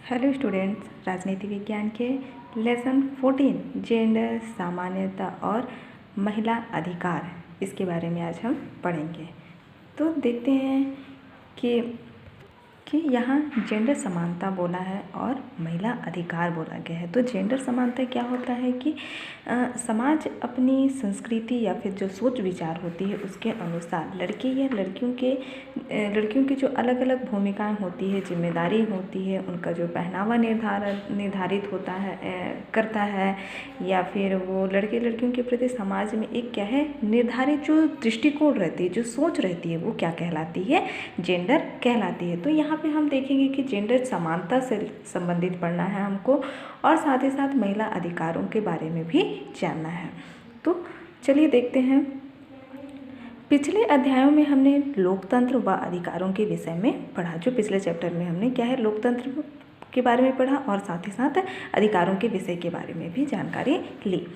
Hello students, राजनीति विज्ञान के लेसन 14 जेंडर, सामान्यता और महिला अधिकार, इसके बारे में आज हम पढ़ेंगे। तो देखते हैं कि यहाँ जेंडर समानता बोला है और महिला अधिकार बोला गया है। तो जेंडर समानता क्या होता है कि समाज अपनी संस्कृति या फिर जो सोच विचार होती है उसके अनुसार लड़के या लड़कियों की जो अलग अलग भूमिकाएं होती है, जिम्मेदारी होती है, उनका जो पहनावा निर्धारित होता है करता है, या फिर वो लड़के लड़कियों के प्रति समाज में एक क्या है निर्धारित जो दृष्टिकोण रहती है, जो सोच रहती है, वो क्या कहलाती है, जेंडर कहलाती है। तो यहाँ पे हम देखेंगे कि जेंडर समानता से संबंधित पढ़ना है हमको, और साथ ही साथ महिला अधिकारों के बारे में भी जानना है। तो चलिए देखते हैं। पिछले अध्यायों में हमने लोकतंत्र व अधिकारों के विषय में पढ़ा। जो पिछले चैप्टर में हमने क्या है लोकतंत्र के बारे में पढ़ा और साथ ही साथ अधिकारों के विषय के बारे में भी जानकारी ली।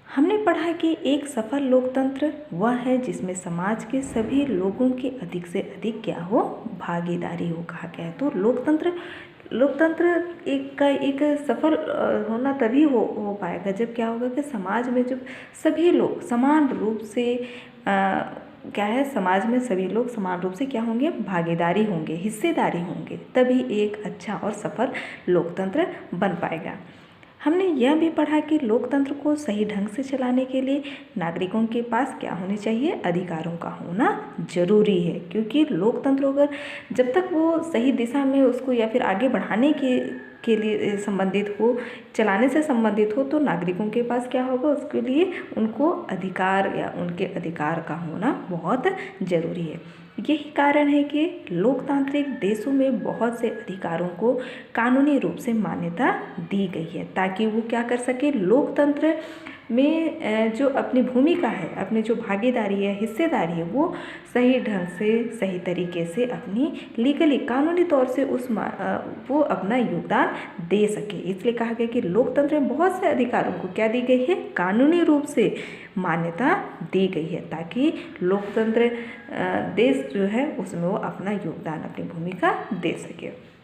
हमने पढ़ा कि एक सफल लोकतंत्र वह है जिसमें समाज के सभी लोगों की अधिक से अधिक क्या हो, भागीदारी हो, कहा गया है। तो लोकतंत्र एक सफल होना तभी हो पाएगा जब क्या होगा कि समाज में जब सभी लोग समान रूप से क्या है, समाज में सभी लोग समान रूप से क्या होंगे, भागीदारी होंगे, हिस्सेदारी होंगे, तभी एक अच्छा और सफल लोकतंत्र बन पाएगा। हमने यह भी पढ़ा कि लोकतंत्र को सही ढंग से चलाने के लिए नागरिकों के पास क्या होनी चाहिए, अधिकारों का होना जरूरी है। क्योंकि लोकतंत्र अगर जब तक वो सही दिशा में उसको या फिर आगे बढ़ाने के लिए संबंधित हो, चलाने से संबंधित हो, तो नागरिकों के पास क्या होगा, उसके लिए उनको अधिकार या उनके अधिकार का होना बहुत ज़रूरी है। यही कारण है कि लोकतांत्रिक देशों में बहुत से अधिकारों को कानूनी रूप से मान्यता दी गई है, ताकि वो क्या कर सके, लोकतंत्र में जो अपनी भूमिका है, अपनी जो भागीदारी है, हिस्सेदारी है, वो सही ढंग से, सही तरीके से अपनी लीगली, कानूनी तौर से वो अपना योगदान दे सके। इसलिए कहा गया कि लोकतंत्र में बहुत से अधिकारों को क्या दी गई है, कानूनी रूप से मान्यता दी गई है, ताकि लोकतंत्र देश जो है उसमें वो अपना योगदान, अपनी भूमिका दे सके।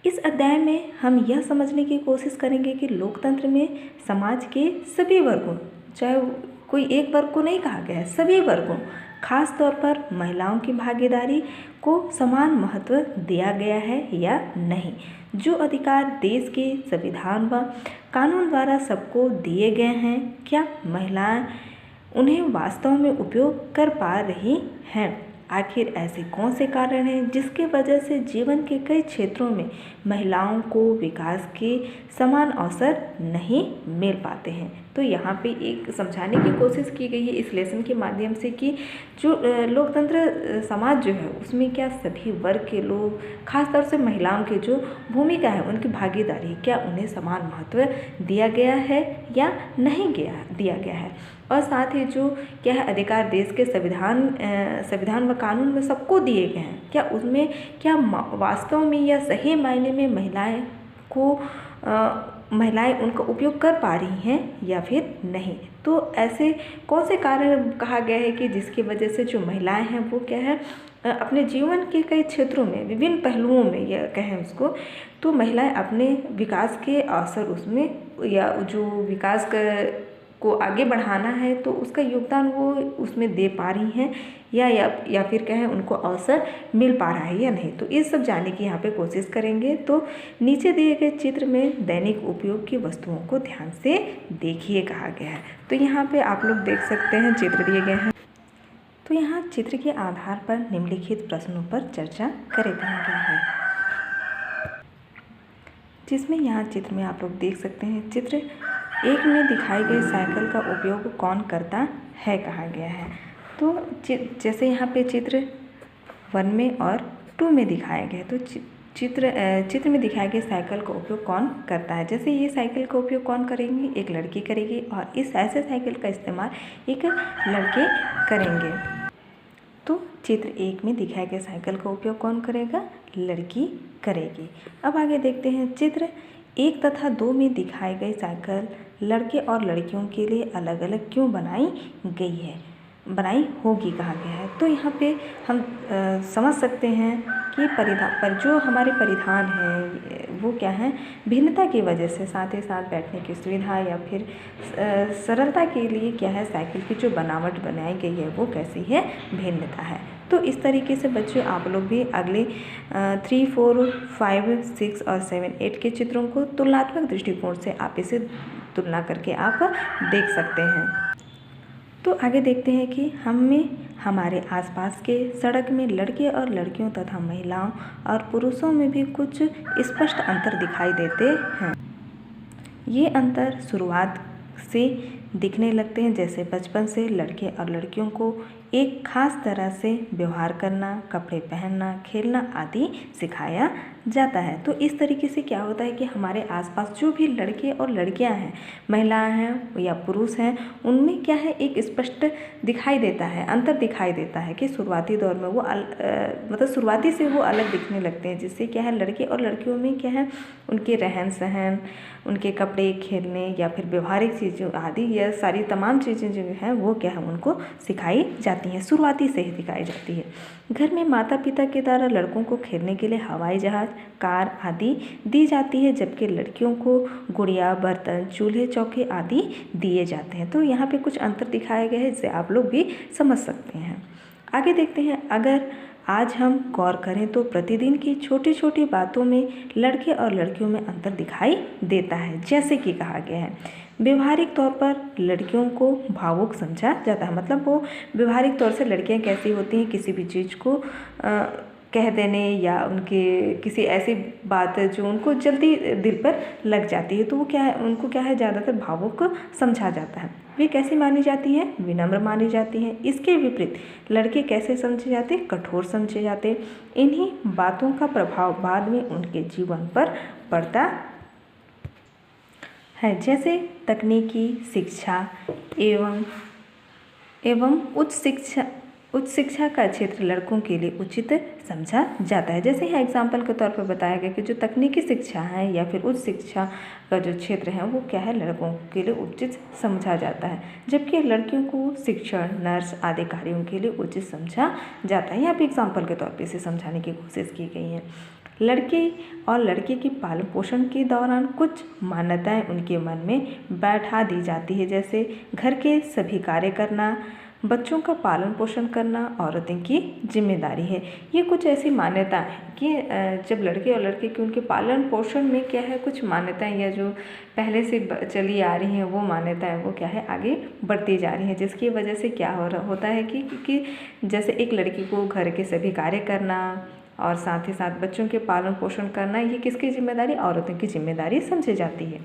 इस अध्याय में हम यह समझने की कोशिश करेंगे कि लोकतंत्र में समाज के सभी वर्गों, चाहे कोई एक वर्ग को नहीं कहा गया है, सभी वर्गों, खास तौर पर महिलाओं की भागीदारी को समान महत्व दिया गया है या नहीं। जो अधिकार देश के संविधान व कानून द्वारा सबको दिए गए हैं, क्या महिलाएं उन्हें वास्तव में उपयोग कर पा रही हैं? आखिर ऐसे कौन से कारण हैं जिसके वजह से जीवन के कई क्षेत्रों में महिलाओं को विकास के समान अवसर नहीं मिल पाते हैं? तो यहाँ पे एक समझाने की कोशिश की गई है इस लेसन के माध्यम से कि जो लोकतंत्र समाज जो है उसमें क्या सभी वर्ग के लोग, खासतौर से महिलाओं की जो भूमिका है, उनकी भागीदारी, क्या उन्हें समान महत्व दिया गया है या नहीं दिया गया है। और साथ ही जो क्या है अधिकार देश के संविधान व कानून में सबको दिए गए हैं, क्या उसमें क्या वास्तव में या सही मायने में महिलाएं उनका उपयोग कर पा रही हैं या फिर नहीं। तो ऐसे कौन से कारण कहा गया है कि जिसकी वजह से जो महिलाएं हैं वो क्या है अपने जीवन के कई क्षेत्रों में, विभिन्न पहलुओं में या कहें उसको, तो महिलाएं अपने विकास के अवसर उसमें, या जो विकास को आगे बढ़ाना है तो उसका योगदान वो उसमें दे पा रही हैं या फिर कहें उनको अवसर मिल पा रहा है या नहीं। तो ये सब जानने की यहाँ पे कोशिश करेंगे। तो नीचे दिए गए चित्र में दैनिक उपयोग की वस्तुओं को ध्यान से देखिए, कहा गया है। तो यहाँ पे आप लोग देख सकते हैं चित्र दिए गए हैं। तो यहाँ चित्र के आधार पर निम्नलिखित प्रश्नों पर चर्चा करे गया है, जिसमें यहाँ चित्र में आप लोग देख सकते हैं। चित्र एक में दिखाई गई साइकिल का उपयोग कौन करता है, कहा गया है। तो जैसे यहाँ पे चित्र 1 में और 2 में दिखाया गया है, तो चित्र में दिखाए गए साइकिल का उपयोग कौन करता है। जैसे ये साइकिल का उपयोग कौन करेंगी, एक लड़की करेगी, और इस ऐसे साइकिल का इस्तेमाल एक लड़के करेंगे। तो चित्र 1 में दिखाए गए साइकिल का उपयोग कौन करेगा, लड़की करेगी। अब आगे देखते हैं। चित्र 1 तथा 2 में दिखाई गई साइकिल लड़के और लड़कियों के लिए अलग अलग क्यों बनाई होगी, कहा गया है। तो यहाँ पे हम समझ सकते हैं कि जो हमारे परिधान हैं वो क्या है, भिन्नता की वजह से, साथ ही साथ बैठने की सुविधा या फिर सरलता के लिए क्या है, साइकिल की जो बनावट बनाई गई है वो कैसी है, भिन्नता है। तो इस तरीके से बच्चों आप लोग भी अगले 3, 4, 5, 6 और 7, 8 के चित्रों को तुलनात्मक दृष्टिकोण से आप इसे तुलना करके आप देख सकते हैं। तो आगे देखते हैं कि हमें हमारे आसपास के सड़क में लड़के और लड़कियों तथा महिलाओं और पुरुषों में भी कुछ स्पष्ट अंतर दिखाई देते हैं। ये अंतर शुरुआत से दिखने लगते हैं, जैसे बचपन से लड़के और लड़कियों को एक खास तरह से व्यवहार करना, कपड़े पहनना, खेलना आदि सिखाया जाता है। तो इस तरीके से क्या होता है कि हमारे आसपास जो भी लड़के और लड़कियां हैं, महिलाएं हैं या पुरुष हैं, उनमें क्या है, एक स्पष्ट दिखाई देता है, अंतर दिखाई देता है कि शुरुआती दौर में वो मतलब शुरुआती से वो अलग दिखने लगते हैं, जिससे क्या है, लड़के और लड़कियों में क्या है, उनके रहन सहन, उनके कपड़े, खेलने या फिर व्यवहारिक चीज़ों आदि, यह सारी तमाम चीज़ें जो हैं वो क्या है, उनको सिखाई जाती हैं, शुरुआती से ही सिखाई जाती है। घर में माता पिता के द्वारा लड़कों को खेलने के लिए हवाई जहाज, कार आदि दी जाती है, जबकि लड़कियों को गुड़िया, बर्तन, चूल्हे, चौके आदि दिए जाते हैं। तो यहाँ पे कुछ अंतर दिखाए गए हैं, जिसे आप लोग भी समझ सकते हैं। आगे देखते हैं, अगर आज हम गौर करें तो प्रतिदिन की छोटी छोटी बातों में लड़के और लड़कियों में अंतर दिखाई देता है। जैसे कि कहा गया है, व्यवहारिक तौर पर लड़कियों को भावुक समझा जाता है। मतलब वो व्यवहारिक तौर से लड़कियां कैसी होती हैं, किसी भी चीज़ को कह देने या उनके किसी ऐसी बात जो उनको जल्दी दिल पर लग जाती है, तो वो क्या है, उनको क्या है, ज़्यादातर भावुक समझा जाता है। वे कैसी मानी जाती हैं, विनम्र मानी जाती हैं। इसके विपरीत लड़के कैसे समझे जाते, कठोर समझे जाते। इन्हीं बातों का प्रभाव बाद में उनके जीवन पर पड़ता है, जैसे तकनीकी शिक्षा एवं उच्च शिक्षा का क्षेत्र लड़कों के लिए उचित समझा जाता है। जैसे यहाँ एग्जाम्पल के तौर पर बताया गया कि जो तकनीकी शिक्षा है या फिर उच्च शिक्षा का जो क्षेत्र है वो क्या है, लड़कों के लिए उचित समझा जाता है, जबकि लड़कियों को शिक्षण, नर्स आदि कार्यों के लिए उचित समझा जाता है। यहाँ पे एग्जाम्पल के तौर पर इसे समझाने की कोशिश की गई है। लड़के और लड़की की पालन पोषण के दौरान कुछ मान्यताएं उनके मन में बैठा दी जाती है, जैसे घर के सभी कार्य करना, बच्चों का पालन पोषण करना औरतों की जिम्मेदारी है। ये कुछ ऐसी मान्यता है कि जब लड़के और लड़की के उनके पालन पोषण में क्या है, कुछ मान्यताएं या जो पहले से चली आ रही हैं वो मान्यताएं वो क्या है, आगे बढ़ती जा रही हैं, जिसकी वजह से क्या होता है कि जैसे एक लड़की को घर के सभी कार्य करना और साथ ही साथ बच्चों के पालन पोषण करना, ये किसकी जिम्मेदारी, औरतों की जिम्मेदारी समझी जाती है।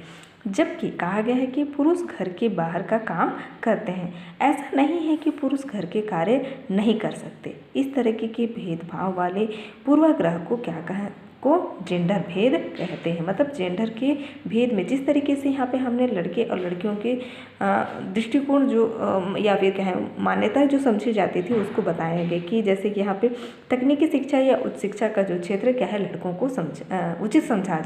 जबकि कहा गया है कि पुरुष घर के बाहर का काम करते हैं। ऐसा नहीं है कि पुरुष घर के कार्य नहीं कर सकते। इस तरीके के भेदभाव वाले पूर्वाग्रह को जेंडर भेद कहते हैं। मतलब जेंडर के भेद में जिस तरीके से यहाँ पे हमने लड़के और लड़कियों के दृष्टिकोण जो या फिर कहें मान्यताएं जो समझी जाती थी उसको बताया गया कि जैसे कि यहाँ पे तकनीकी शिक्षा या उच्च शिक्षा का जो क्षेत्र क्या है, लड़कों को उचित समझा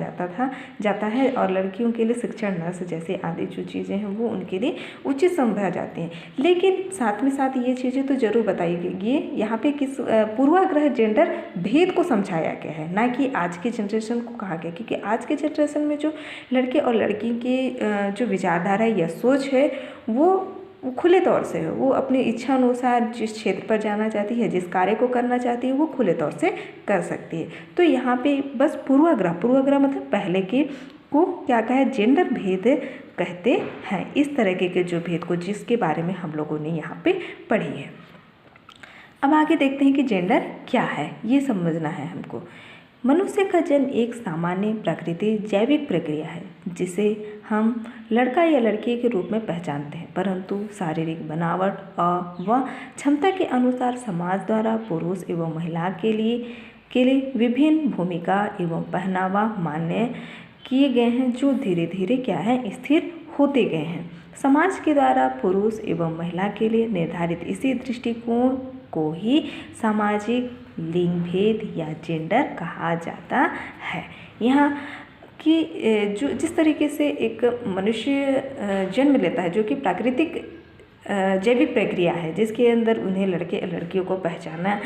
जाता है और लड़कियों के लिए शिक्षण, नर्स जैसे आदि जो चीज़ें हैं वो उनके लिए उचित समझा जाती हैं। लेकिन साथ में साथ ये चीज़ें तो जरूर बताई गई, ये यहाँ पे किस पूर्वाग्रह जेंडर भेद को समझाया गया है, ना कि आज की जनरेशन को कहा गया, क्योंकि आज के जनरेशन में जो लड़के और लड़की की जो विचारधारा या सोच है वो खुले तौर से है। वो अपनी इच्छा अनुसार जिस क्षेत्र पर जाना चाहती है, जिस कार्य को करना चाहती है वो खुले तौर से कर सकती है। तो यहाँ पे बस पूर्वाग्रह मतलब पहले के को क्या कहा है, जेंडर भेद कहते हैं। इस तरह के जो भेद को जिसके बारे में हम लोगों ने यहाँ पे पढ़ी है। अब आगे देखते हैं कि जेंडर क्या है, ये समझना है हमको। मनुष्य का जन्म एक सामान्य प्राकृतिक जैविक प्रक्रिया है जिसे हम लड़का या लड़की के रूप में पहचानते हैं, परंतु शारीरिक बनावट व क्षमता के अनुसार समाज द्वारा पुरुष एवं महिला के लिए विभिन्न भूमिका एवं पहनावा मान्य किए गए हैं, जो धीरे धीरे क्या है, स्थिर होते गए हैं। समाज के द्वारा पुरुष एवं महिला के लिए निर्धारित इसी दृष्टिकोण को ही सामाजिक लिंग भेद या जेंडर कहा जाता है। यहाँ कि जो जिस तरीके से एक मनुष्य जन्म लेता है, जो कि प्राकृतिक जैविक प्रक्रिया है, जिसके अंदर उन्हें लड़के लड़कियों को पहचाना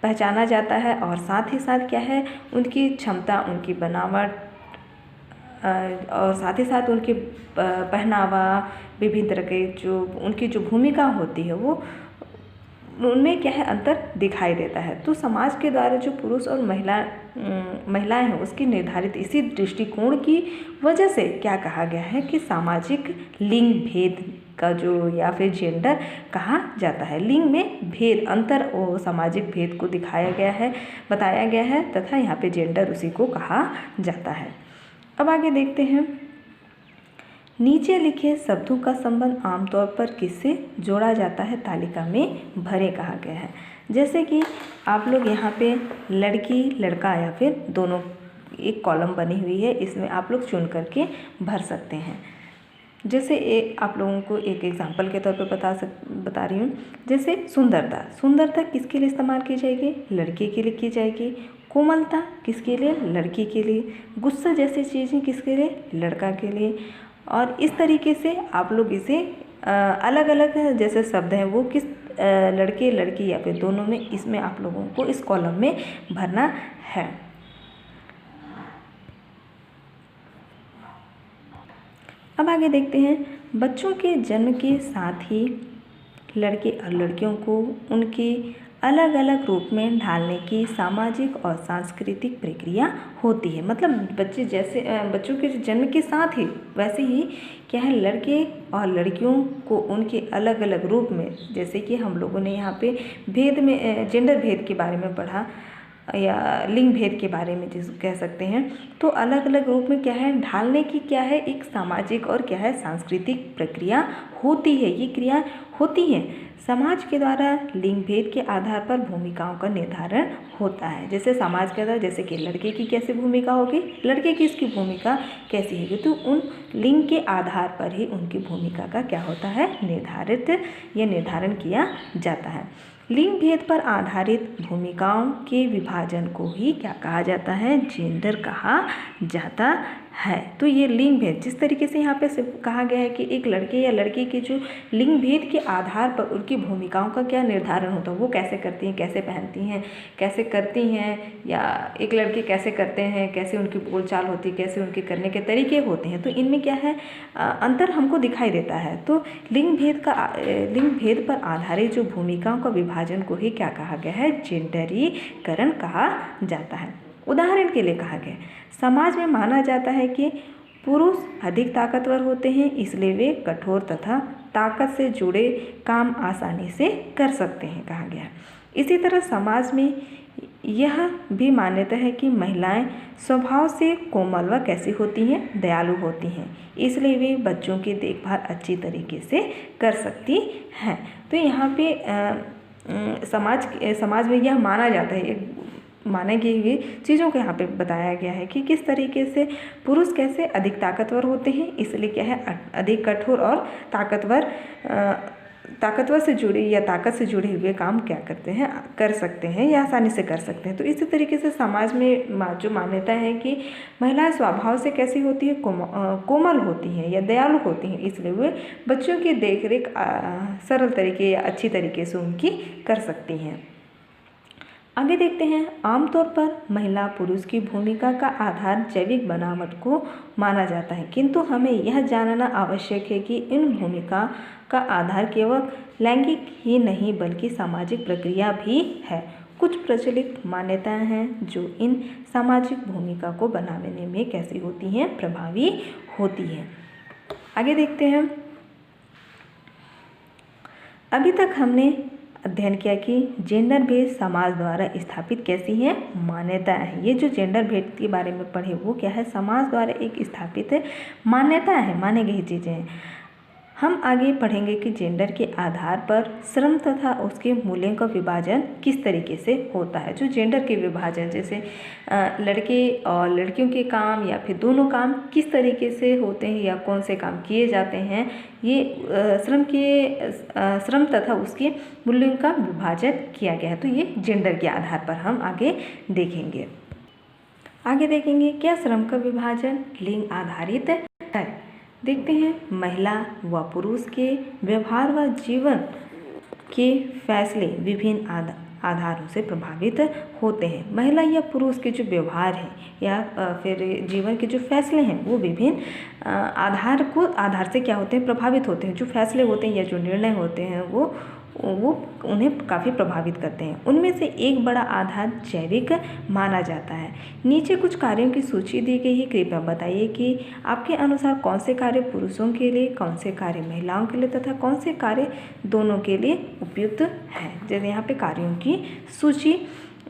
पहचाना जाता है और साथ ही साथ क्या है, उनकी क्षमता, उनकी बनावट और साथ ही साथ उनके पहनावा, विभिन्न तरह के जो उनकी जो भूमिका होती है वो उनमें क्या है अंतर दिखाई देता है। तो समाज के द्वारा जो पुरुष और महिलाएं हैं उसकी निर्धारित इसी दृष्टिकोण की वजह से क्या कहा गया है कि सामाजिक लिंग भेद का जो या फिर जेंडर कहा जाता है। लिंग में भेद, अंतर और सामाजिक भेद को दिखाया गया है, बताया गया है तथा यहाँ पे जेंडर उसी को कहा जाता है। अब आगे देखते हैं, नीचे लिखे शब्दों का संबंध आमतौर पर किससे जोड़ा जाता है, तालिका में भरे कहा गया है। जैसे कि आप लोग यहाँ पे लड़की लड़का या फिर दोनों एक कॉलम बनी हुई है, इसमें आप लोग चुन करके भर सकते हैं। जैसे आप लोगों को एक एग्जांपल के तौर पे बता रही हूँ। जैसे सुंदरता किसके लिए इस्तेमाल की जाएगी, लड़के के लिए की जाएगी। कोमलता किसके लिए, लड़की के लिए। गुस्सा जैसी चीज़ें किसके लिए, लड़का के लिए। और इस तरीके से आप लोग इसे अलग अलग जैसे शब्द हैं वो किस लड़के लड़की या फिर दोनों में, इसमें आप लोगों को इस कॉलम में भरना है। अब आगे देखते हैं, बच्चों के जन्म के साथ ही लड़के और लड़कियों को उनके अलग अलग रूप में ढालने की सामाजिक और सांस्कृतिक प्रक्रिया होती है। मतलब बच्चों के जन्म के साथ ही वैसे ही क्या है, लड़के और लड़कियों को उनके अलग अलग रूप में, जैसे कि हम लोगों ने यहाँ पे भेद में जेंडर भेद के बारे में पढ़ा या लिंग भेद के बारे में जिस कह सकते हैं, तो अलग अलग रूप में क्या है ढालने की क्या है एक सामाजिक और क्या है सांस्कृतिक प्रक्रिया होती है। ये क्रिया होती है समाज के द्वारा लिंग भेद के आधार पर भूमिकाओं का निर्धारण होता है। जैसे समाज के आधार, जैसे कि लड़के की कैसी भूमिका होगी, लड़के की इसकी भूमिका कैसी होगी, तो उन लिंग के आधार पर ही उनकी भूमिका का क्या होता है निर्धारण किया जाता है। लिंग भेद पर आधारित भूमिकाओं के विभाजन को ही क्या कहा जाता है, जेंडर कहा जाता है। तो ये लिंग भेद जिस तरीके से यहाँ पे कहा गया है कि एक लड़के या लड़की के जो लिंग भेद के आधार पर उनकी भूमिकाओं का क्या निर्धारण होता है, वो कैसे करती हैं, कैसे पहनती हैं, कैसे करती हैं, या एक लड़के कैसे करते हैं, कैसे उनकी बोलचाल होती है, कैसे उनके करने के तरीके होते हैं, तो इनमें क्या है अंतर हमको दिखाई देता है। तो लिंग भेद पर आधारित जो भूमिकाओं का विभाजन को ही क्या कहा गया है, जेंडरीकरण कहा जाता है। उदाहरण के लिए कहा गया, समाज में माना जाता है कि पुरुष अधिक ताकतवर होते हैं, इसलिए वे कठोर तथा ताकत से जुड़े काम आसानी से कर सकते हैं, कहा गया। इसी तरह समाज में यह भी मान्यता है कि महिलाएं स्वभाव से कोमल व कैसी होती हैं, दयालु होती हैं, इसलिए वे बच्चों की देखभाल अच्छी तरीके से कर सकती हैं। तो यहाँ पे समाज में यह माना जाता है, माने गई हुई चीज़ों को यहाँ पे बताया गया है कि किस तरीके से पुरुष कैसे अधिक ताकतवर होते हैं, इसलिए क्या है अधिक कठोर और ताकतवर से जुड़े या ताकत से जुड़े हुए काम क्या करते हैं, कर सकते हैं या आसानी से कर सकते हैं। तो इसी तरीके से समाज में जो मान्यता है कि महिलाएं स्वभाव से कैसी होती है, कोमल होती हैं या दयालु होती हैं, इसलिए वे बच्चों की देखरेख सरल तरीके या अच्छी तरीके से उनकी कर सकती हैं। आगे देखते हैं, आमतौर पर महिला पुरुष की भूमिका का आधार जैविक बनावट को माना जाता है, किंतु हमें यह जानना आवश्यक है कि इन भूमिका का आधार केवल लैंगिक ही नहीं बल्कि सामाजिक प्रक्रिया भी है। कुछ प्रचलित मान्यताएं हैं जो इन सामाजिक भूमिका को बनाने में कैसी होती हैं, प्रभावी होती हैं। आगे देखते हैं, अभी तक हमने अध्ययन किया कि जेंडर भेद समाज द्वारा स्थापित कैसी है मान्यता है। ये जो जेंडर भेद के बारे में पढ़े वो क्या है, समाज द्वारा एक स्थापित मान्यता है, माने गई चीज़ें हैं। हम आगे पढ़ेंगे कि जेंडर के आधार पर श्रम तथा उसके मूल्यों का विभाजन किस तरीके से होता है। जो जेंडर के विभाजन, जैसे लड़के और लड़कियों के काम या फिर दोनों काम किस तरीके से होते हैं या कौन से काम किए जाते हैं, ये श्रम तथा उसके मूल्यों का विभाजन किया गया है। तो ये जेंडर के आधार पर हम आगे देखेंगे। क्या श्रम का विभाजन लिंग आधारित है। देखते हैं, महिला व पुरुष के व्यवहार व जीवन के फैसले विभिन्न आधारों से प्रभावित होते हैं। महिला या पुरुष के जो व्यवहार है या फिर जीवन के जो फैसले हैं वो विभिन्न आधार से क्या होते हैं, प्रभावित होते हैं। जो फैसले होते हैं या जो निर्णय होते हैं वो उन्हें काफ़ी प्रभावित करते हैं। उनमें से एक बड़ा आधार जैविक माना जाता है। नीचे कुछ कार्यों की सूची दी गई है, कृपया बताइए कि आपके अनुसार कौन से कार्य पुरुषों के लिए, कौन से कार्य महिलाओं के लिए तथा कौन से कार्य दोनों के लिए उपयुक्त है। जैसे यहाँ पे कार्यों की सूची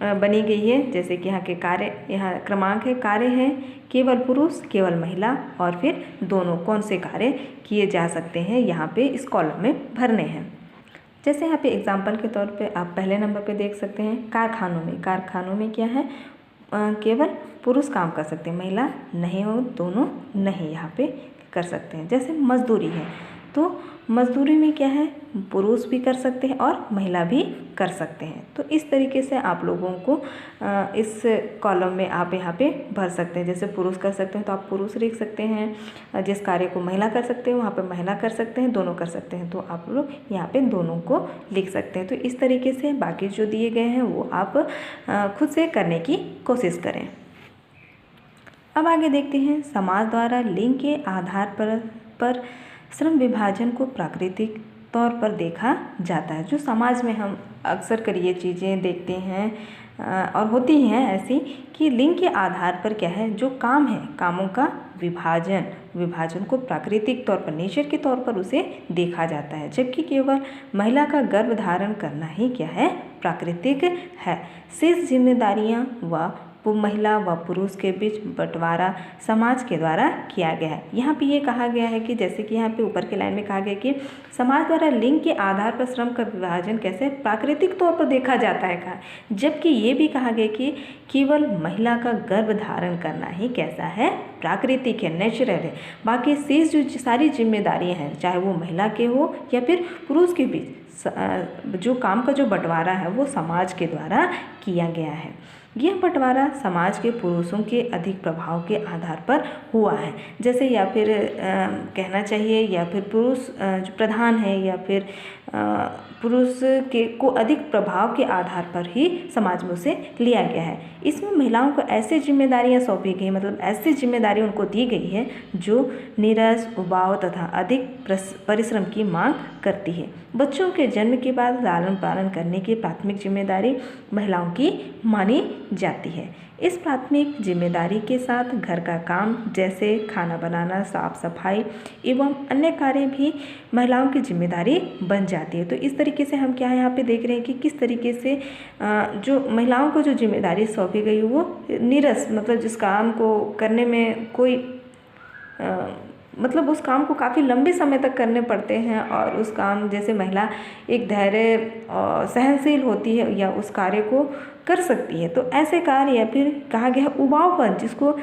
बनी गई है, जैसे कि यहाँ के कार्य, यहाँ क्रमांक है, कार्य है केवल पुरुष, केवल महिला और फिर दोनों, कौन से कार्य किए जा सकते हैं यहाँ पे इस कॉलम में भरने हैं। जैसे यहाँ पे एग्जाम्पल के तौर पे आप पहले नंबर पे देख सकते हैं कारखानों में क्या है, केवल पुरुष काम कर सकते हैं, महिला नहीं हो, दोनों नहीं यहाँ पे कर सकते हैं। जैसे मजदूरी है तो मजदूरी में क्या है, पुरुष भी कर सकते हैं और महिला भी कर सकते हैं। तो इस तरीके से आप लोगों को इस कॉलम में आप यहाँ पे भर सकते हैं। जैसे पुरुष कर सकते हैं तो आप पुरुष लिख सकते हैं, जिस कार्य को महिला कर सकते हैं वहाँ पे महिला कर सकते हैं, दोनों कर सकते हैं तो आप लोग यहाँ पे दोनों को लिख सकते हैं। तो इस तरीके से बाकी जो दिए गए हैं वो आप खुद से करने की कोशिश करें। अब आगे देखते हैं, समाज द्वारा लिंग के आधार पर श्रम विभाजन को प्राकृतिक तौर पर देखा जाता है। जो समाज में हम अक्सर कर ये चीज़ें देखते हैं और होती हैं ऐसी कि लिंग के आधार पर क्या है, जो काम है, कामों का विभाजन को प्राकृतिक तौर पर, नेचर के तौर पर उसे देखा जाता है, जबकि केवल महिला का गर्भ धारण करना ही क्या है, प्राकृतिक है। शेष जिम्मेदारियां व महिला व पुरुष के बीच बंटवारा समाज के द्वारा किया गया है। यहाँ पे ये कहा गया है कि जैसे कि यहाँ पे ऊपर के लाइन में कहा गया कि समाज द्वारा लिंग के आधार पर श्रम का विभाजन कैसे प्राकृतिक तौर पर देखा जाता है, कहा, जबकि ये भी कहा गया कि केवल महिला का गर्भ धारण करना ही कैसा है, प्राकृतिक है, नेचुरल है। बाकी शेष जो सारी जिम्मेदारियाँ हैं, चाहे वो महिला के हो या फिर पुरुष के बीच जो काम का जो बंटवारा है वो समाज के द्वारा किया गया है। यह बंटवारा समाज के पुरुषों के अधिक प्रभाव के आधार पर हुआ है। जैसे या फिर कहना चाहिए या फिर पुरुष जो प्रधान है या फिर पुरुष को अधिक प्रभाव के आधार पर ही समाज में उसे लिया गया है। इसमें महिलाओं को ऐसी जिम्मेदारियां सौंपी गई, मतलब ऐसी जिम्मेदारी उनको दी गई है जो नीरस, उबाऊ तथा अधिक परिश्रम की मांग करती है। बच्चों के जन्म के बाद लालन पालन करने की प्राथमिक जिम्मेदारी महिलाओं की मानी जाती है। इस प्राथमिक जिम्मेदारी के साथ घर का काम जैसे खाना बनाना, साफ सफाई एवं अन्य कार्य भी महिलाओं की जिम्मेदारी बन जाती है। तो इस तरीके से हम क्या यहाँ पे देख रहे हैं कि किस तरीके से जो महिलाओं को जो जिम्मेदारी सौंपी गई वो नीरस, मतलब जिस काम को करने में कोई मतलब उस काम को काफ़ी लंबे समय तक करने पड़ते हैं और उस काम जैसे महिला एक धैर्य और सहनशील होती है या उस कार्य को कर सकती है। तो ऐसे कार्य या फिर कहा गया उबाऊपन, जिसको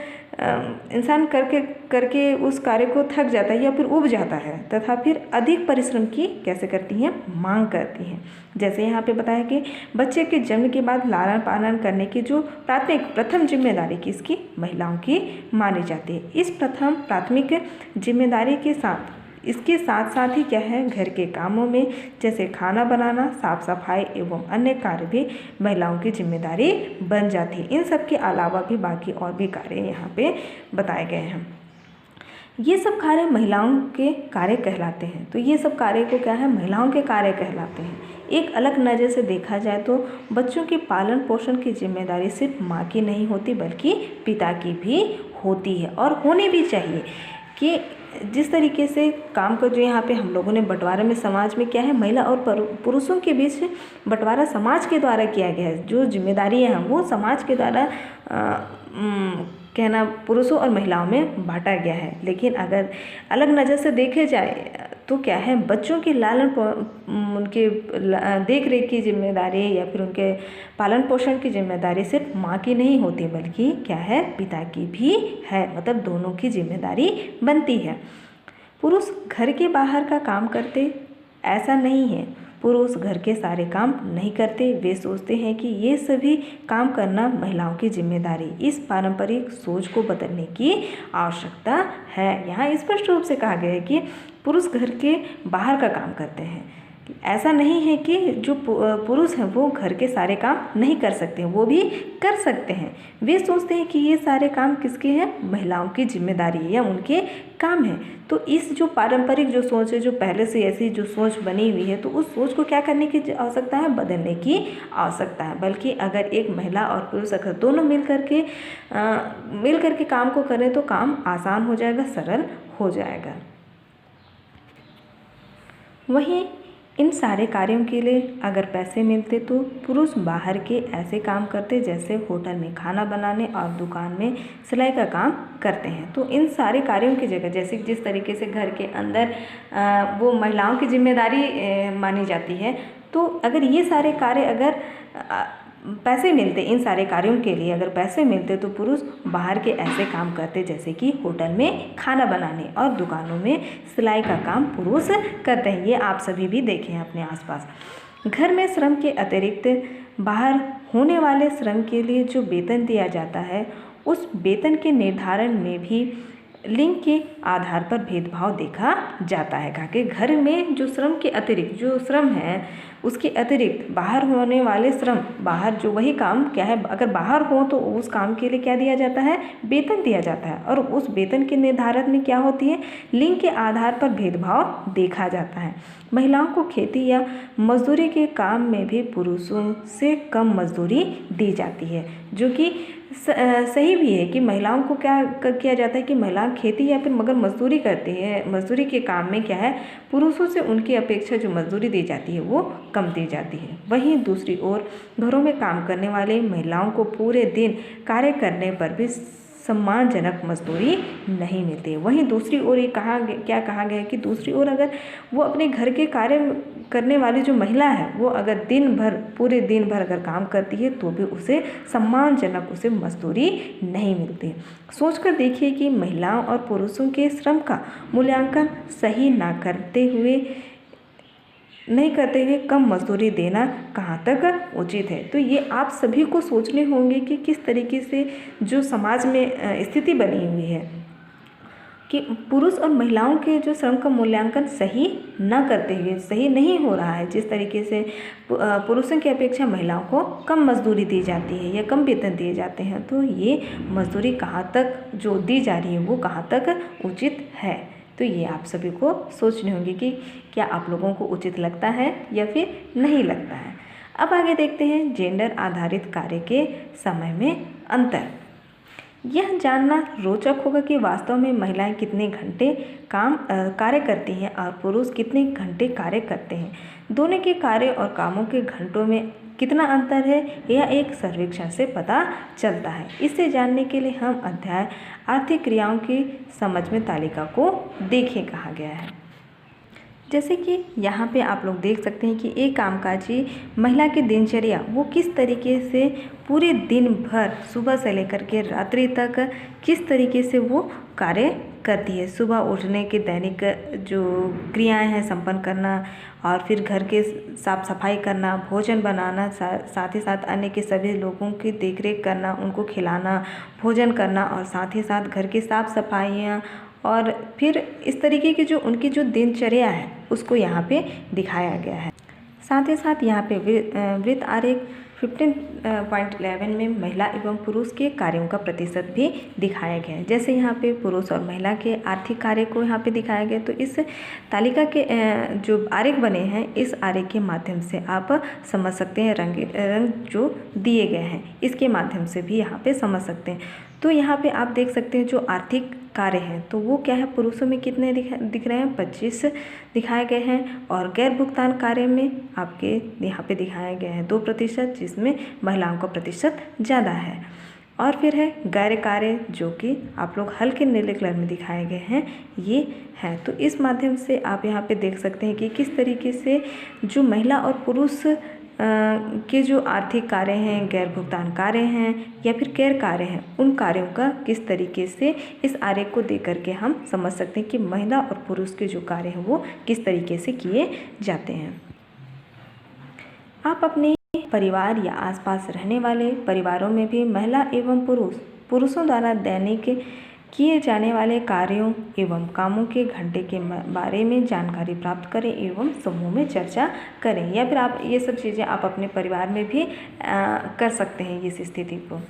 इंसान करके उस कार्य को थक जाता है या फिर उब जाता है तथा फिर अधिक परिश्रम की कैसे करती हैं, मांग करती हैं। जैसे यहाँ पे बताया कि बच्चे के जन्म के बाद लालन पालन करने की जो प्रथम जिम्मेदारी किसकी, महिलाओं की मानी जाती है। इस प्राथमिक जिम्मेदारी के साथ इसके साथ साथ ही क्या है, घर के कामों में जैसे खाना बनाना, साफ सफाई एवं अन्य कार्य भी महिलाओं की जिम्मेदारी बन जाती है। इन सब के अलावा भी बाकी और भी कार्य यहाँ पे बताए गए हैं। ये सब कार्य महिलाओं के कार्य कहलाते हैं। तो ये सब कार्य को क्या है, महिलाओं के कार्य कहलाते हैं। एक अलग नज़र से देखा जाए तो बच्चों के पालन पोषण की जिम्मेदारी सिर्फ माँ की नहीं होती बल्कि पिता की भी होती है और होनी भी चाहिए। कि जिस तरीके से काम का जो यहाँ पे हम लोगों ने बंटवारे में समाज में क्या है, महिला और पुरुषों के बीच बंटवारा समाज के द्वारा किया गया है। जो जिम्मेदारियाँ हैं वो समाज के द्वारा कहना पुरुषों और महिलाओं में बांटा गया है। लेकिन अगर अलग नज़र से देखे जाए तो क्या है, बच्चों के उनके देख रेख की जिम्मेदारी या फिर उनके पालन पोषण की जिम्मेदारी सिर्फ माँ की नहीं होती बल्कि क्या है, पिता की भी है। मतलब दोनों की जिम्मेदारी बनती है। पुरुष घर के बाहर का काम करते, ऐसा नहीं है। पुरुष घर के सारे काम नहीं करते, वे सोचते हैं कि ये सभी काम करना महिलाओं की जिम्मेदारी। इस पारंपरिक सोच को बदलने की आवश्यकता है। यहाँ स्पष्ट रूप से कहा गया है कि पुरुष घर के बाहर का काम करते हैं, ऐसा नहीं है कि जो पुरुष हैं वो घर के सारे काम नहीं कर सकते हैं, वो भी कर सकते हैं। वे सोचते हैं कि ये सारे काम किसके हैं, महिलाओं की जिम्मेदारी है या उनके काम है। तो इस जो पारंपरिक जो सोच है, जो पहले से ऐसी जो सोच बनी हुई है, तो उस सोच को क्या करने की आवश्यकता है, बदलने की आवश्यकता है। बल्कि अगर एक महिला और पुरुष अगर दोनों मिल करके काम को करें तो काम आसान हो जाएगा, सरल हो जाएगा। वहीं इन सारे कार्यों के लिए अगर पैसे मिलते तो पुरुष बाहर के ऐसे काम करते जैसे होटल में खाना बनाने और दुकान में सिलाई का काम करते हैं। तो इन सारे कार्यों की जगह, जैसे जिस तरीके से घर के अंदर वो महिलाओं की जिम्मेदारी मानी जाती है, तो अगर ये सारे कार्य अगर पैसे मिलते, इन सारे कार्यों के लिए अगर पैसे मिलते तो पुरुष बाहर के ऐसे काम करते जैसे कि होटल में खाना बनाने और दुकानों में सिलाई का काम पुरुष करते हैं। ये आप सभी भी देखें अपने आसपास। घर में श्रम के अतिरिक्त बाहर होने वाले श्रम के लिए जो वेतन दिया जाता है, उस वेतन के निर्धारण में भी लिंग के आधार पर भेदभाव देखा जाता है। कहा कि घर में जो श्रम के अतिरिक्त जो श्रम है, उसके अतिरिक्त बाहर होने वाले श्रम, बाहर जो वही काम क्या है, अगर बाहर हो तो उस काम के लिए क्या दिया जाता है, वेतन दिया जाता है। और उस वेतन के निर्धारण में क्या होती है, लिंग के आधार पर भेदभाव देखा जाता है। महिलाओं को खेती या मजदूरी के काम में भी पुरुषों से कम मजदूरी दी जाती है, जो कि सही भी है कि महिलाओं को क्या किया जाता है कि महिला खेती या फिर मगर मजदूरी करती है, मजदूरी के काम में क्या है, पुरुषों से उनकी अपेक्षा जो मजदूरी दी जाती है वो कम दी जाती है। वहीं दूसरी ओर घरों में काम करने वाले महिलाओं को पूरे दिन कार्य करने पर भी सम्मानजनक मजदूरी नहीं मिलती है। वहीं दूसरी ओर ये क्या कहा गया है कि दूसरी ओर अगर वो अपने घर के कार्य करने वाली जो महिला है, वो अगर पूरे दिन भर अगर काम करती है तो भी उसे सम्मानजनक उसे मजदूरी नहीं मिलती। सोचकर देखिए कि महिलाओं और पुरुषों के श्रम का मूल्यांकन सही नहीं करते हुए कम मजदूरी देना कहाँ तक उचित है। तो ये आप सभी को सोचने होंगे कि किस तरीके से जो समाज में स्थिति बनी हुई है कि पुरुष और महिलाओं के जो श्रम का मूल्यांकन सही न करते हुए, सही नहीं हो रहा है। जिस तरीके से पुरुषों की अपेक्षा महिलाओं को कम मजदूरी दी जाती है या कम वेतन दिए जाते हैं, तो ये मजदूरी कहाँ तक जो दी जा रही है वो कहाँ तक उचित है। तो ये आप सभी को सोचने होंगे कि क्या आप लोगों को उचित लगता है या फिर नहीं लगता है। अब आगे देखते हैं जेंडर आधारित कार्य के समय में अंतर। यह जानना रोचक होगा कि वास्तव में महिलाएं कितने घंटे कार्य करती हैं और पुरुष कितने घंटे कार्य करते हैं। दोनों के कार्य और कामों के घंटों में कितना अंतर है, यह एक सर्वेक्षण से पता चलता है। इसे जानने के लिए हम अध्याय आर्थिक क्रियाओं की समझ में तालिका को देखें कहा गया है। जैसे कि यहाँ पे आप लोग देख सकते हैं कि एक कामकाजी महिला की दिनचर्या वो किस तरीके से पूरे दिन भर सुबह से लेकर के रात्रि तक किस तरीके से वो कार्य करती है। सुबह उठने के दैनिक जो क्रियाएं हैं संपन्न करना, और फिर घर के साफ सफाई करना, भोजन बनाना, साथ ही साथ अन्य के सभी लोगों की देखरेख करना, उनको खिलाना, भोजन करना, और साथ ही साथ घर की साफ सफाइयाँ, और फिर इस तरीके की जो उनकी जो दिनचर्या है उसको यहाँ पे दिखाया गया है। साथ ही साथ यहाँ पे वृत्त आरेख 15.11 में महिला एवं पुरुष के कार्यों का प्रतिशत भी दिखाया गया है। जैसे यहाँ पे पुरुष और महिला के आर्थिक कार्य को यहाँ पे दिखाया गया, तो इस तालिका के जो आरेख बने हैं, इस आरेख के माध्यम से आप समझ सकते हैं, रंग जो दिए गए हैं इसके माध्यम से भी यहाँ पे समझ सकते हैं। तो यहाँ पे आप देख सकते हैं जो आर्थिक कार्य हैं तो वो क्या है, पुरुषों में कितने दिख रहे हैं, 25 दिखाए गए हैं, और गैर भुगतान कार्य में आपके यहाँ पे दिखाया गया है 2%, जिसमें महिलाओं का प्रतिशत ज़्यादा है। और फिर है गैर कार्य, जो कि आप लोग हल्के नीले कलर में दिखाए गए हैं, ये है। तो इस माध्यम से आप यहाँ पे देख सकते हैं कि किस तरीके से जो महिला और पुरुष के जो आर्थिक कार्य हैं, गैर भुगतान कार्य हैं या फिर गैर कार्य हैं, उन कार्यों का किस तरीके से इस आरेख को देख करके हम समझ सकते हैं कि महिला और पुरुष के जो कार्य हैं वो किस तरीके से किए जाते हैं। आप अपने परिवार या आसपास रहने वाले परिवारों में भी महिला एवं पुरुषों द्वारा दैनिक किए जाने वाले कार्यों एवं कामों के घंटे के बारे में जानकारी प्राप्त करें एवं समूह में चर्चा करें। या फिर आप ये सब चीज़ें आप अपने परिवार में भी कर सकते हैं इस स्थिति को।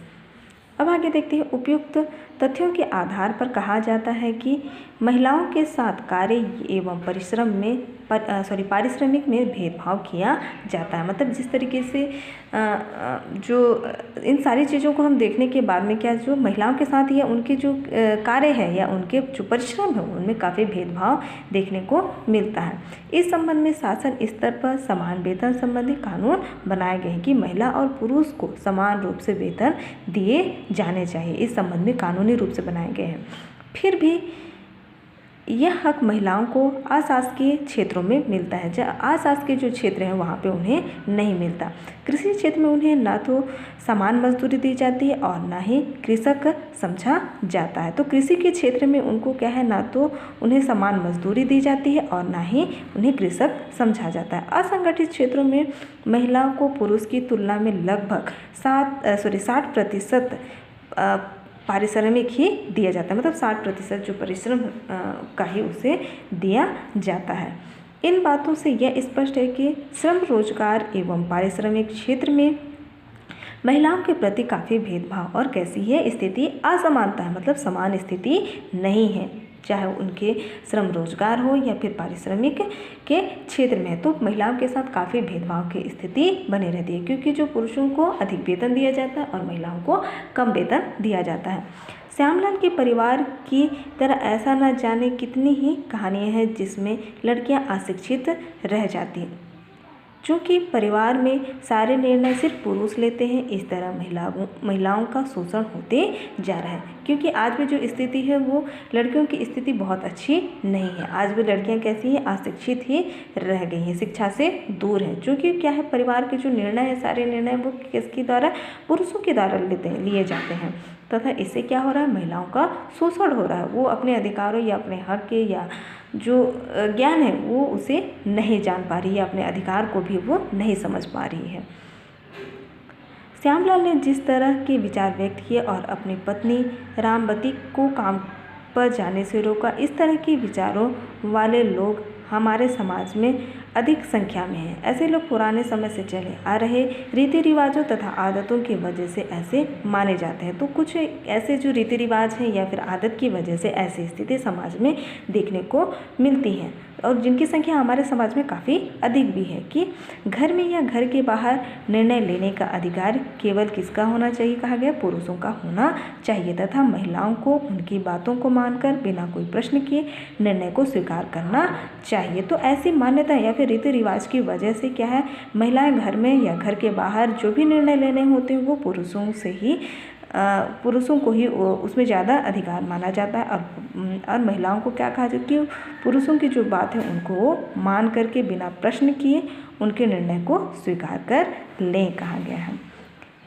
अब आगे देखते हैं, उपयुक्त तथ्यों के आधार पर कहा जाता है कि महिलाओं के साथ कार्य एवं पारिश्रमिक में भेदभाव किया जाता है। मतलब जिस तरीके से जो इन सारी चीज़ों को हम देखने के बाद में क्या जो महिलाओं के साथ या उनके जो कार्य है या उनके जो परिश्रम है उनमें काफ़ी भेदभाव देखने को मिलता है। इस संबंध में शासन स्तर पर समान वेतन संबंधी कानून बनाए गए हैं कि महिला और पुरुष को समान रूप से वेतन दिए जाने चाहिए। इस संबंध में कानूनी रूप से बनाए गए हैं। फिर भी यह हक महिलाओं को अशासकीय क्षेत्रों में मिलता है। जब अशासकीय जो क्षेत्र हैं वहाँ पे उन्हें नहीं मिलता। कृषि क्षेत्र में उन्हें ना तो समान मजदूरी दी जाती है और ना ही कृषक समझा जाता है। तो कृषि के क्षेत्र में उनको क्या है, ना तो उन्हें समान मजदूरी दी जाती है और ना ही उन्हें कृषक समझा जाता है। असंगठित क्षेत्रों में महिलाओं को पुरुष की तुलना में लगभग 60% पारिश्रमिक ही दिया जाता है। मतलब 60% जो परिश्रम का ही उसे दिया जाता है। इन बातों से यह स्पष्ट है कि श्रम रोजगार एवं पारिश्रमिक क्षेत्र में महिलाओं के प्रति काफ़ी भेदभाव और कैसी है स्थिति, असमानता है। मतलब समान स्थिति नहीं है, चाहे उनके श्रम रोजगार हो या फिर पारिश्रमिक के क्षेत्र में। तो महिलाओं के साथ काफ़ी भेदभाव की स्थिति बनी रहती है, क्योंकि जो पुरुषों को अधिक वेतन दिया जाता है और महिलाओं को कम वेतन दिया जाता है। श्यामलाल के परिवार की तरह ऐसा न जाने कितनी ही कहानियाँ हैं जिसमें लड़कियां अशिक्षित रह जाती हैं। चूँकि परिवार में सारे निर्णय सिर्फ पुरुष लेते हैं, इस तरह महिलाओं का शोषण होते जा रहा है। क्योंकि आज भी जो स्थिति है वो लड़कियों की स्थिति बहुत अच्छी नहीं है। आज भी लड़कियां कैसी हैं, अशिक्षित ही रह गई हैं, शिक्षा से दूर हैं। चूँकि क्या है, परिवार के जो निर्णय है, सारे निर्णय वो किसके द्वारा, पुरुषों के द्वारा लिए जाते हैं। तथा इससे क्या हो रहा है, महिलाओं का शोषण हो रहा है। वो अपने अधिकारों या अपने हक के या जो ज्ञान है वो उसे नहीं जान पा रही है, अपने अधिकार को भी वो नहीं समझ पा रही है। श्यामलाल ने जिस तरह के विचार व्यक्त किए और अपनी पत्नी रामवती को काम पर जाने से रोका, इस तरह के विचारों वाले लोग हमारे समाज में अधिक संख्या में हैं। ऐसे लोग पुराने समय से चले आ रहे रीति रिवाजों तथा आदतों की वजह से ऐसे माने जाते हैं। तो कुछ ऐसे जो रीति रिवाज हैं या फिर आदत की वजह से ऐसी स्थिति समाज में देखने को मिलती हैं, और जिनकी संख्या हमारे समाज में काफ़ी अधिक भी है कि घर में या घर के बाहर निर्णय लेने का अधिकार केवल किसका होना चाहिए, कहा गया पुरुषों का होना चाहिए, तथा महिलाओं को उनकी बातों को मानकर बिना कोई प्रश्न किए निर्णय को स्वीकार करना चाहिए। तो ऐसी मान्यता या फिर रीति रिवाज की वजह से क्या है, महिलाएं घर में या घर के बाहर जो भी निर्णय लेने होते हैं वो पुरुषों को ही उसमें ज़्यादा अधिकार माना जाता है। और महिलाओं को क्या कहा जाता है कि पुरुषों की जो बात है उनको वो मान करके बिना प्रश्न किए उनके निर्णय को स्वीकार कर लें, कहा गया है।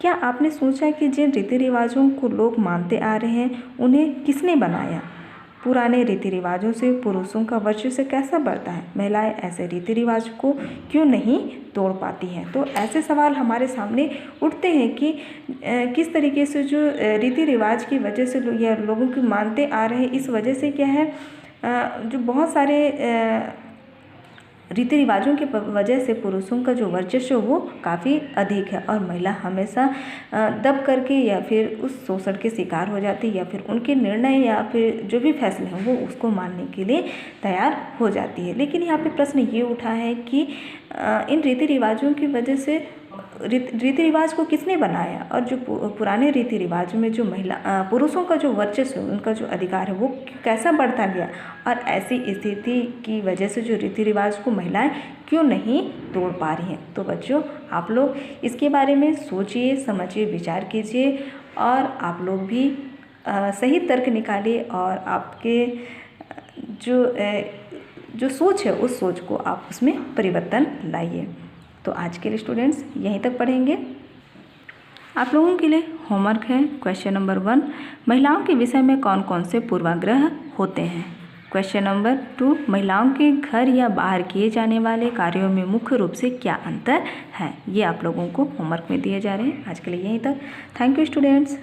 क्या आपने सोचा कि जिन रीति रिवाजों को लोग मानते आ रहे हैं उन्हें किसने बनाया? पुराने रीति रिवाजों से पुरुषों का वर्चस्व कैसा बढ़ता है? महिलाएं ऐसे रीति रिवाज को क्यों नहीं तोड़ पाती हैं? तो ऐसे सवाल हमारे सामने उठते हैं कि किस तरीके से जो रीति रिवाज की वजह से लोगों को मानते आ रहे हैं, इस वजह से क्या है, जो बहुत सारे रीति रिवाजों की वजह से पुरुषों का जो वर्चस्व वो काफ़ी अधिक है, और महिला हमेशा दब करके या फिर उस शोषण के शिकार हो जाती है, या फिर उनके निर्णय या फिर जो भी फैसले हैं वो उसको मानने के लिए तैयार हो जाती है। लेकिन यहाँ पे प्रश्न ये उठा है कि इन रीति रिवाजों की वजह से रीति रिवाज को किसने बनाया, और जो पुराने रीति रिवाज में जो पुरुषों का जो वर्चस्व, उनका जो अधिकार है वो कैसा बढ़ता गया, और ऐसी स्थिति की वजह से जो रीति रिवाज को महिलाएं क्यों नहीं तोड़ पा रही हैं। तो बच्चों, आप लोग इसके बारे में सोचिए, समझिए, विचार कीजिए, और आप लोग भी सही तर्क निकालिए, और आपके जो सोच है उस सोच को आप उसमें परिवर्तन लाइए। तो आज के लिए स्टूडेंट्स यहीं तक पढ़ेंगे। आप लोगों के लिए होमवर्क है क्वेश्चन नंबर 1, महिलाओं के विषय में कौन कौन से पूर्वाग्रह होते हैं। क्वेश्चन नंबर 2, महिलाओं के घर या बाहर किए जाने वाले कार्यों में मुख्य रूप से क्या अंतर है। ये आप लोगों को होमवर्क में दिए जा रहे हैं। आज के लिए यहीं तक। Thank you students.